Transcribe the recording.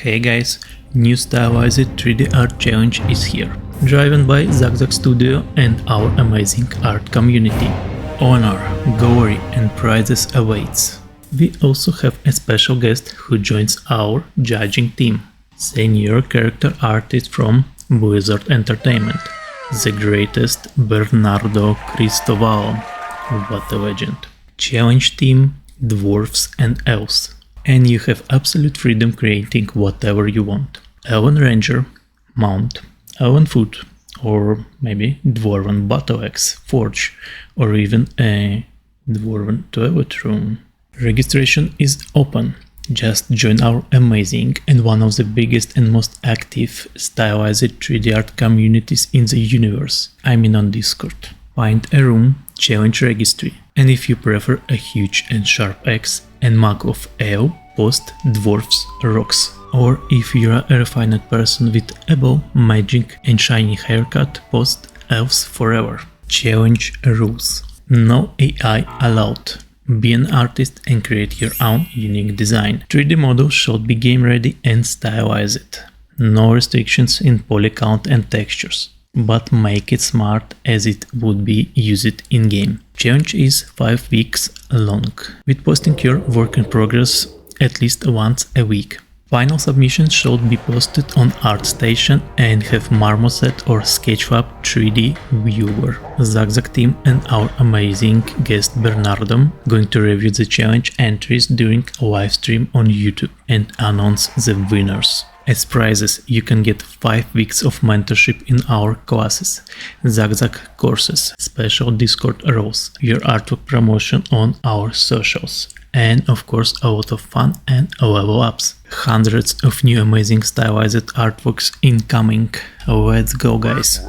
Hey guys, new Stylized 3D art challenge is here, driven by ZugZug Studio and our amazing art community. Honor, glory and prizes awaits. We also have a special guest who joins our judging team, senior character artist from Blizzard Entertainment, the greatest Bernardo Cristovao. What a legend. Challenge team, Dwarves and Elves. And you have absolute freedom creating whatever you want. Elven Ranger, Mount, Elven Foot, or maybe Dwarven Battle Axe, Forge, or even a Dwarven Toilet Room. Registration is open. Just join our amazing and one of the biggest and most active stylized 3D art communities in the universe. I mean on Discord. Find a room, challenge registry, and if you prefer a huge and sharp axe and mug of ale, post Dwarfs Rocks. Or if you're a refined person with a bow, magic and shiny haircut, post Elves Forever. Challenge rules. No AI allowed. Be an artist and create your own unique design. 3D models should be game ready and stylized. No restrictions in poly count and textures, but make it smart as it would be used in game. Challenge is 5 weeks long, with posting your work in progress at least once a week. Final submissions should be posted on Artstation and have Marmoset or Sketchfab 3D viewer. ZugZug team and our amazing guest Bernardo going to review the challenge entries during a live stream on YouTube and announce the winners. As prizes, you can get 5 weeks of mentorship in our classes, ZugZug Courses, special Discord roles, your artwork promotion on our socials, and of course a lot of fun and level ups. Hundreds of new amazing stylized artworks incoming. Let's go guys!